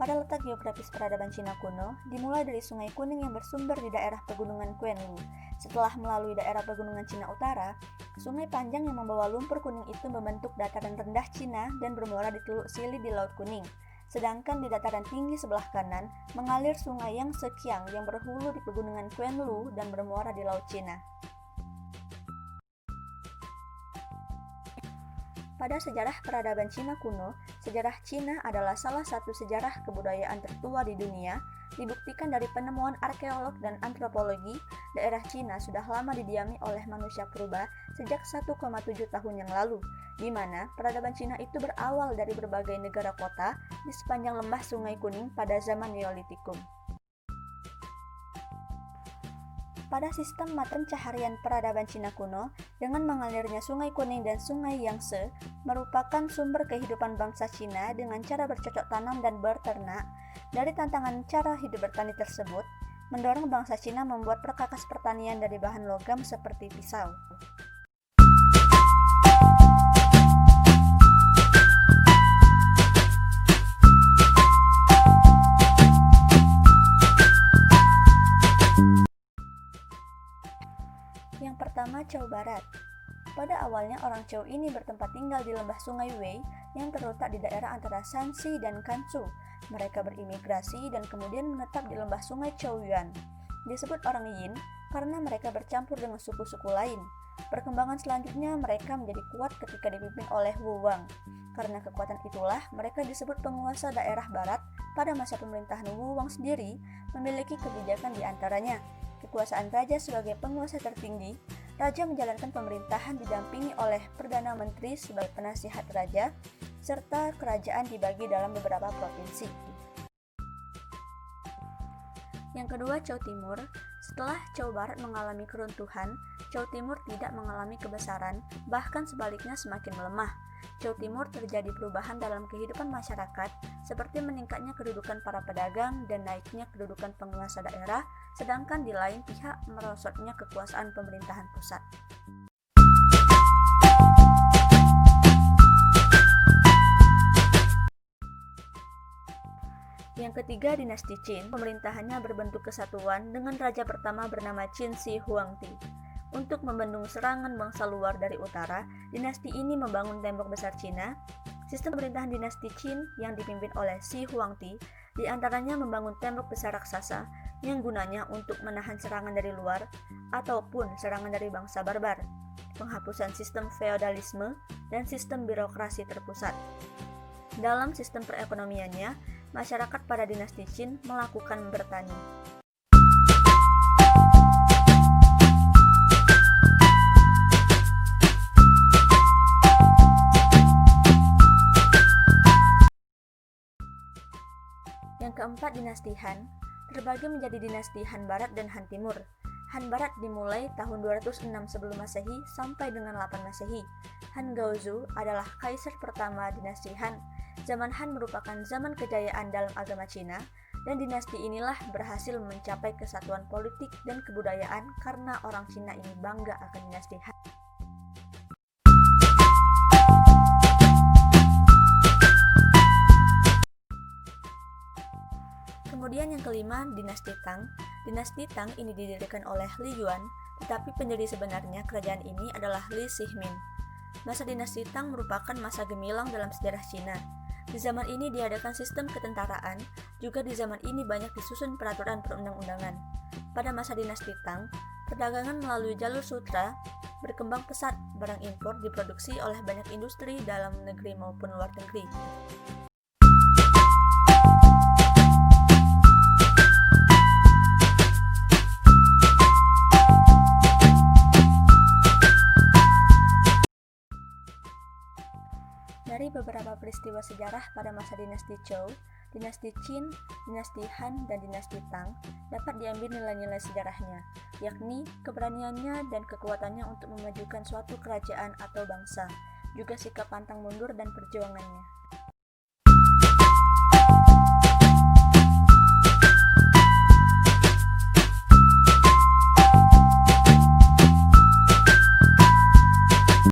Pada letak geografis peradaban Cina kuno, dimulai dari Sungai Kuning yang bersumber di daerah pegunungan Quenlu. Setelah melalui daerah pegunungan Cina Utara, sungai panjang yang membawa lumpur kuning itu membentuk dataran rendah Cina dan bermuara di Teluk Sili di Laut Kuning. Sedangkan di dataran tinggi sebelah kanan, mengalir sungai Yang Sekiang yang berhulu di pegunungan Quenlu dan bermuara di Laut Cina. Pada sejarah peradaban Cina kuno, sejarah Cina adalah salah satu sejarah kebudayaan tertua di dunia. Dibuktikan dari penemuan arkeolog dan antropologi, daerah Cina sudah lama didiami oleh manusia purba sejak 1,7 tahun yang lalu, di mana peradaban Cina itu berawal dari berbagai negara kota di sepanjang lembah Sungai Kuning pada zaman Neolitikum. Pada sistem mata pencaharian peradaban Cina kuno, dengan mengalirnya Sungai Kuning dan Sungai Yangtze, merupakan sumber kehidupan bangsa Cina dengan cara bercocok tanam dan berternak. Dari tantangan cara hidup bertani tersebut, mendorong bangsa Cina membuat perkakas pertanian dari bahan logam seperti pisau. Yang pertama, Chou Barat. Pada awalnya orang Chou ini bertempat tinggal di lembah Sungai Wei yang terletak di daerah antara Shanxi dan Gansu. Mereka berimigrasi dan kemudian menetap di lembah Sungai Chouyuan. Disebut orang Yin karena mereka bercampur dengan suku-suku lain. Perkembangan selanjutnya mereka menjadi kuat ketika dipimpin oleh Wu Wang. Karena kekuatan itulah mereka disebut penguasa daerah barat. Pada masa pemerintahan Wu Wang sendiri memiliki kebijakan di antaranya kekuasaan raja sebagai penguasa tertinggi. Raja menjalankan pemerintahan didampingi oleh Perdana Menteri sebagai penasihat raja, serta kerajaan dibagi dalam beberapa provinsi. Yang kedua, Chou Timur. Setelah Chou Barat mengalami keruntuhan, Chou Timur tidak mengalami kebesaran, bahkan sebaliknya semakin melemah. Chou Timur terjadi perubahan dalam kehidupan masyarakat, seperti meningkatnya kedudukan para pedagang dan naiknya kedudukan penguasa daerah, sedangkan di lain pihak merosotnya kekuasaan pemerintahan pusat. Yang ketiga, dinasti Qin. Pemerintahannya berbentuk kesatuan dengan raja pertama bernama Qin Shi Huangdi. Untuk membendung serangan bangsa luar dari utara, dinasti ini membangun tembok besar Cina. Sistem pemerintahan dinasti Qin yang dipimpin oleh Shi Huangdi diantaranya membangun tembok besar raksasa yang gunanya untuk menahan serangan dari luar ataupun serangan dari bangsa barbar, penghapusan sistem feodalisme, dan sistem birokrasi terpusat. Dalam sistem perekonomiannya, masyarakat pada dinasti Qin melakukan bertani. Yang keempat, dinasti Han. Terbagi menjadi dinasti Han Barat dan Han Timur. Han Barat dimulai tahun 206 sebelum Masehi sampai dengan 8 Masehi. Han Gaozu adalah kaisar pertama dinasti Han. Zaman Han merupakan zaman kejayaan dalam agama Cina, dan dinasti inilah berhasil mencapai kesatuan politik dan kebudayaan karena orang Cina ini bangga akan dinasti Han. Kemudian yang kelima, dinasti Tang. Dinasti Tang ini didirikan oleh Li Yuan, tetapi pendiri sebenarnya kerajaan ini adalah Li Shihmin. Masa dinasti Tang merupakan masa gemilang dalam sejarah Cina. Di zaman ini diadakan sistem ketentaraan, juga di zaman ini banyak disusun peraturan perundang-undangan. Pada masa dinasti Tang, perdagangan melalui jalur sutra berkembang pesat, barang impor diproduksi oleh banyak industri dalam negeri maupun luar negeri. Dari beberapa peristiwa sejarah pada masa dinasti Zhou, dinasti Qin, dinasti Han, dan dinasti Tang dapat diambil nilai-nilai sejarahnya, yakni keberaniannya dan kekuatannya untuk memajukan suatu kerajaan atau bangsa, juga sikap pantang mundur dan perjuangannya.